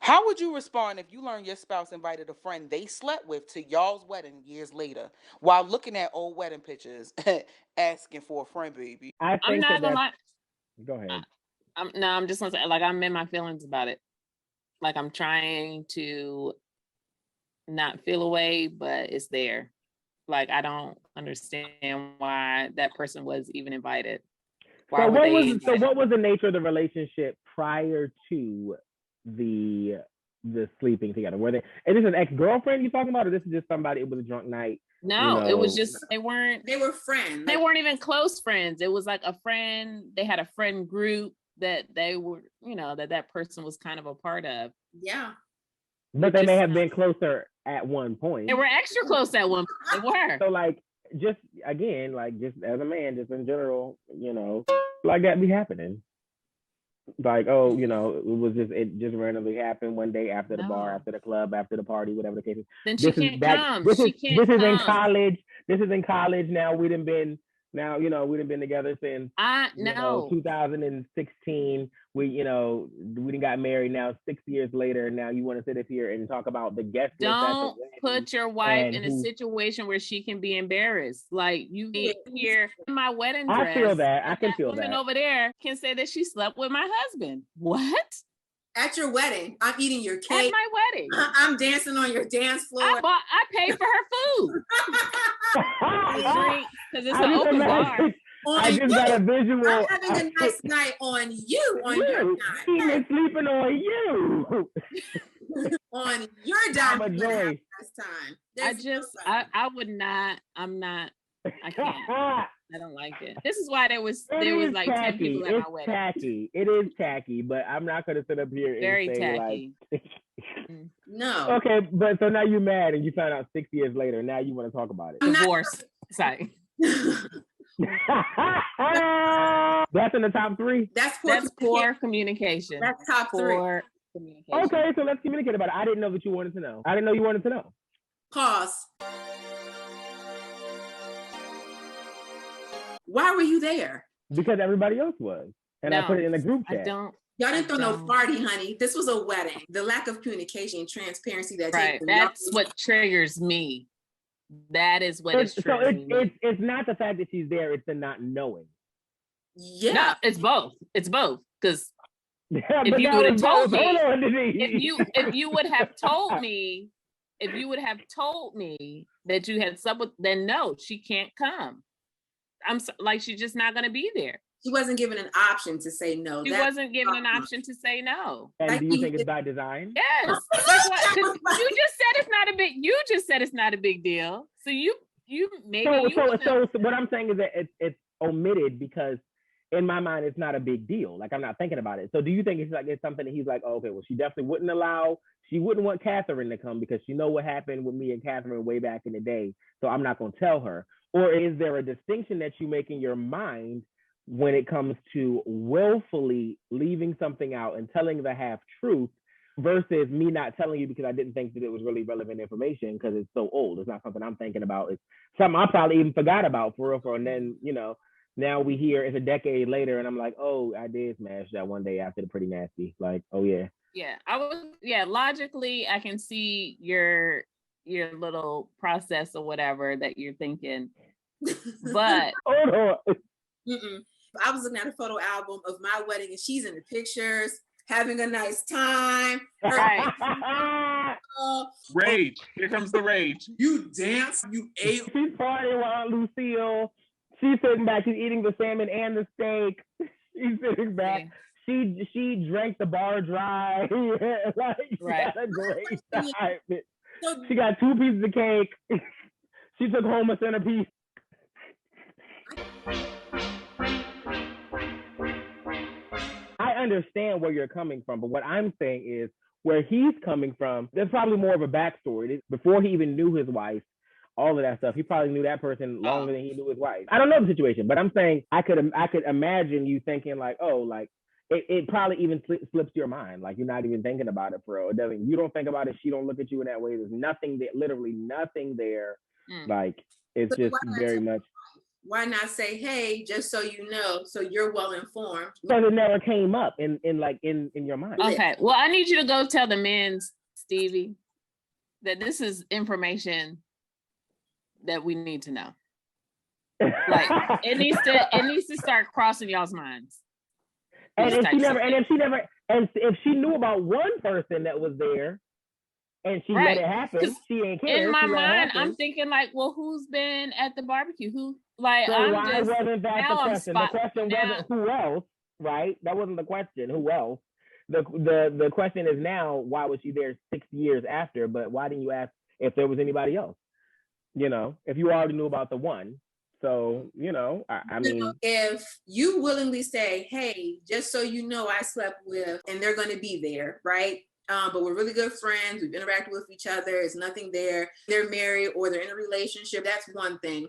How would you respond if you learned your spouse invited a friend they slept with to y'all's wedding years later while looking at old wedding pictures asking for a friend, baby? I I'm think not that gonna that's. lie. Go ahead. I'm just gonna say, like, I'm in my feelings about it. Like, I'm trying to not feel away, but it's there. Like, I don't understand why that person was even invited. Why So were they so invited? what was the nature of the relationship prior to the sleeping together? Were they, is this an ex-girlfriend you talking about, or this is just somebody, it was a drunk night? No, it was just they were friends. They weren't even close friends. It was like a friend. They had a friend group that they were, that person was kind of a part of. Yeah. But they may have been closer at one point. They were extra close at one point. They were. So like, just again, like, just as a man, just in general, like that be happening. Like, oh, it just randomly happened one day after the bar, after the club, after the party, whatever the case is. Then she can't come. This is in college. This is in college now. We done been together since 2016. We done got married now 6 years later. Now you want to sit up here and talk about the guest list? Don't put your wife in a situation where she can be embarrassed. Like, you here in my wedding dress. I feel that. I can feel that. Woman over there can say that she slept with my husband. What? At your wedding, I'm eating your cake. At my wedding, I'm dancing on your dance floor. I paid for her food. Because it's an open bar. I just got a visual. I'm having a nice night on you, on your night. He's been sleeping on you. On your dime. Joy. I would not. I can't. I don't like it. This is why there was like tacky. 10 people at my wedding. Tacky. It is tacky, but I'm not gonna sit up here and very say tacky. Like no. Okay, but so now you're mad and you found out 6 years later. Now you want to talk about it. Divorce. Sorry. That's in the top 3. That's poor communication. That's top 3. Communication. Okay, so let's communicate about it. I didn't know that you wanted to know. I didn't know you wanted to know. Pause. Why were you there? Because everybody else was. And I put it in the group chat. Y'all didn't throw no party, honey. This was a wedding. The lack of communication and transparency that's what triggers me. That is what is triggering me. It's not the fact that she's there, it's the not knowing. Yeah. No, it's both. It's both. Because if you would have told me, if you would have told me, that you had someone, then no, she can't come. She's just not going to be there. She wasn't given an option to say no. She wasn't given an option to say no. And do you think it's by design? Yes. You just said it's not a big. You just said it's not a big deal. So you maybe. So what I'm saying is that it's omitted because in my mind it's not a big deal. Like, I'm not thinking about it. So do you think it's something that he's like, oh, okay, well, she definitely she wouldn't want Catherine to come because she know what happened with me and Catherine way back in the day. So I'm not going to tell her. Or is there a distinction that you make in your mind when it comes to willfully leaving something out and telling the half truth versus me not telling you because I didn't think that it was really relevant information because it's so old? It's not something I'm thinking about. It's something I probably even forgot about for real. And then, now we hear it's a decade later and I'm like, oh, I did smash that one day after the Pretty Nasty. Like, oh yeah. Yeah, logically I can see your little process or whatever that you're thinking. But hold on. I was looking at a photo album of my wedding and she's in the pictures having a nice time. Right. Rage. Here comes the rage. You dance, you ate. She's partying with Aunt Lucille. She's sitting back, she's eating the salmon and the steak. She's sitting back. Yeah. She drank the bar dry. Like, right. She had a great time. She got 2 pieces of cake. She took home a centerpiece. I understand where you're coming from, but what I'm saying is where he's coming from, there's probably more of a backstory. Before he even knew his wife, all of that stuff, he probably knew that person longer than he knew his wife. I don't know the situation, but I'm saying I could imagine you thinking like, oh, like it probably even slips your mind. Like, you're not even thinking about it, bro. It doesn't. You don't think about it. She don't look at you in that way. There's nothing there. Literally nothing there. Like, it's just very much. Why not say, hey, just so you know, so you're well informed? Because it never came up in your mind. Okay. Well, I need you to go tell the men, Stevie, that this is information that we need to know. Like it needs to start crossing y'all's minds. And if she knew about one person that was there and she let it happen, she ain't care. In my mind, I'm thinking like, well, who's been at the barbecue? Who like so I'm why just wasn't that the question? The question now, wasn't who else, right? That wasn't the question. Who else? The question is now, why was she there 6 years after? But why didn't you ask if there was anybody else? You know, if you already knew about the one. So, you know, I mean, if you willingly say, hey, just so you know, I slept with, and they're going to be there, right? But we're really good friends. We've interacted with each other. There's nothing there. They're married or they're in a relationship. That's one thing.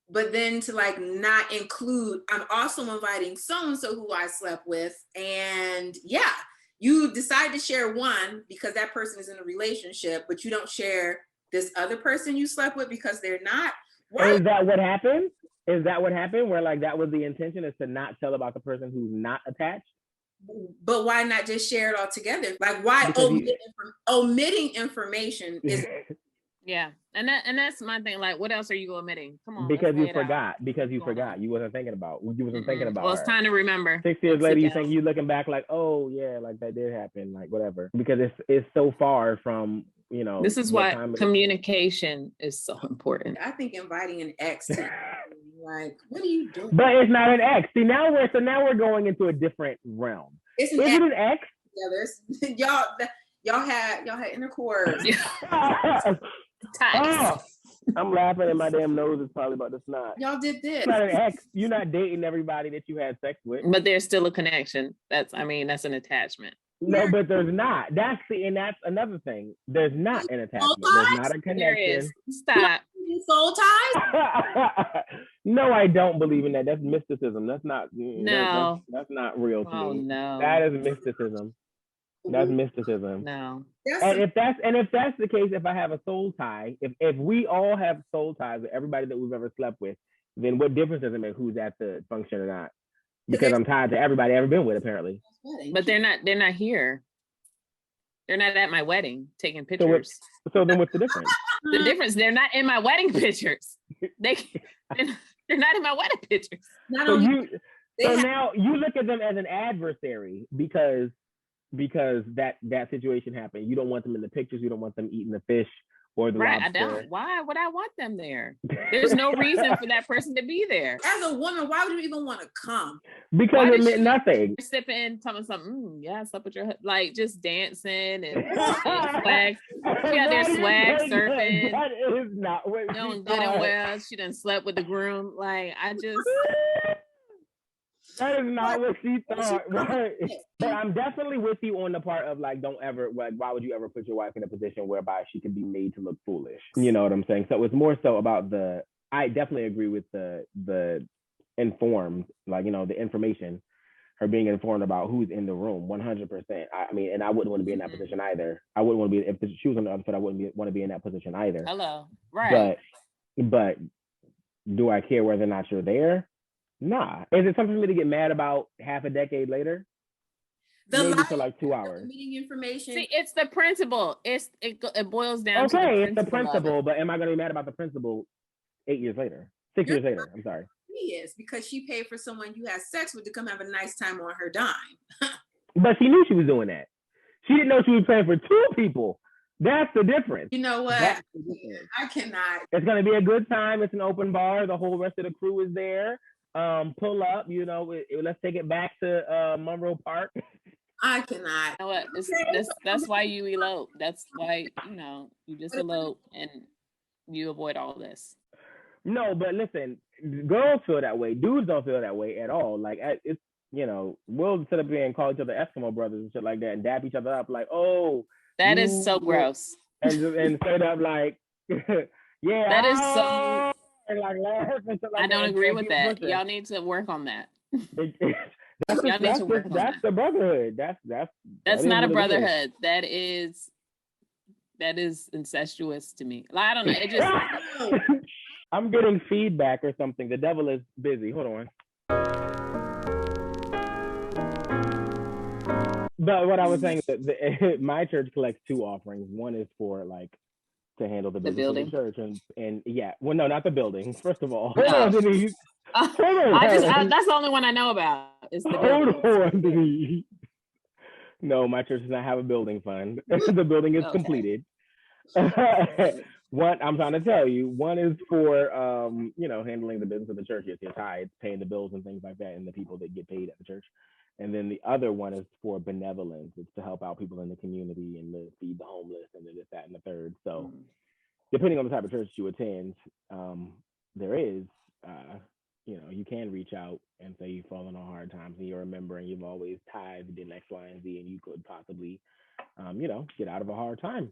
But then to like not include, I'm also inviting so-and-so who I slept with. And yeah, you decide to share one because that person is in a relationship, but you don't share this other person you slept with because they're not. What? Is that what happened? Is that what happened? Where like that was the intention, is to not tell about the person who's not attached? But why not just share it all together? Like why omitting information is yeah. And that's my thing. Like, what else are you omitting? Come on. Because you forgot. You wasn't thinking about. Well, it's time to remember. 6 years later, you looking back like, oh yeah, like that did happen, like whatever. Because it's so far from, you know. This is why communication is so important. I think inviting an ex to like, what are you doing? But it's not an ex. See, now we're going into a different realm. Is it an ex? Yeah, y'all had intercourse. Oh, I'm laughing and my damn nose is probably about to snot. Y'all did this. It's not an ex. You're not dating everybody that you had sex with. But there's still a connection. That's an attachment. No, but there's not. That's another thing. There's not an attachment. There's not a connection. There is. Stop. Soul ties? No, I don't believe in that. That's mysticism. That's not. No. That's not real to me. Oh no. That is mysticism. That's mysticism. No. And if that's the case, if I have a soul tie, if we all have soul ties with everybody that we've ever slept with, then what difference does it make who's at the function or not? Because I'm tied to everybody I've ever been with, apparently. But they're not here. They're not at my wedding taking pictures. So then what's the difference? The difference, they're not in my wedding pictures. They're not in my wedding pictures. So now you look at them as an adversary because that situation happened. You don't want them in the pictures. You don't want them eating the fish or the lobster. I don't. Why would I want them there? There's no reason for that person to be there. As a woman, why would you even want to come? Because it meant nothing. Sipping, telling something. Yeah, I slept with your like just dancing and swag. She got their swag surfing. That is not what doing good and well. She done slept with the groom. Like I just. That is not what she thought, right? But I'm definitely with you on the part of like, why would you ever put your wife in a position whereby she could be made to look foolish? You know what I'm saying? So it's more so about I definitely agree with the informed, like, you know, the information, her being informed about who's in the room, 100%. I mean, and I wouldn't want to be in that position either. I wouldn't want to be, if she was on the other foot, I wouldn't want to be in that position either. Hello, right. But do I care whether or not you're there? Nah. Is it something for me to get mad about half a decade later? Maybe for like 2 hours. Information. See, it's the principle. It boils down to it's the principle, but am I going to be mad about the principle 8 years later? 6 years later, I'm sorry. She is, because she paid for someone you had sex with to come have a nice time on her dime. But she knew she was doing that. She didn't know she was paying for 2 people. That's the difference. You know what? I cannot. It's going to be a good time. It's an open bar. The whole rest of the crew is there. Pull up, you know, let's take it back to Monroe Park. I cannot. You know what? That's why you elope. That's why, you know, you just elope and you avoid all this. No, but listen, girls feel that way. Dudes don't feel that way at all. Like, it's, you know, we'll sit up here and call each other Eskimo brothers and shit like that and dap each other up like, oh. That is so gross. And straight up like, yeah. That is so... And like I don't agree with that. Y'all need to work on that. That's the brotherhood. That's not a brotherhood. That is incestuous to me. Like, I don't know. It just I'm getting feedback or something. The devil is busy. Hold on. But what I was saying is that my church collects two offerings. One is for like to handle the The business of the building. church, and yeah, well, no, not the building. First of all, hold Oh. on, Denise. Hold on, That's the only one I know about. Is the hold building. on, Denise. No, my church does not have a building fund. The building is Okay. completed. One, I'm trying to tell you, one is for handling the business of the church, yes, your tithes, paying the bills and things like that, and the people that get paid at the church. And then the other one is for benevolence. It's to help out people in the community and to feed the homeless and this, that, and the third. So depending on the type of church you attend, there is, you can reach out and say you've fallen on hard times and you're remembering you've always tithed in X, Y, and Z, and you could possibly, get out of a hard time.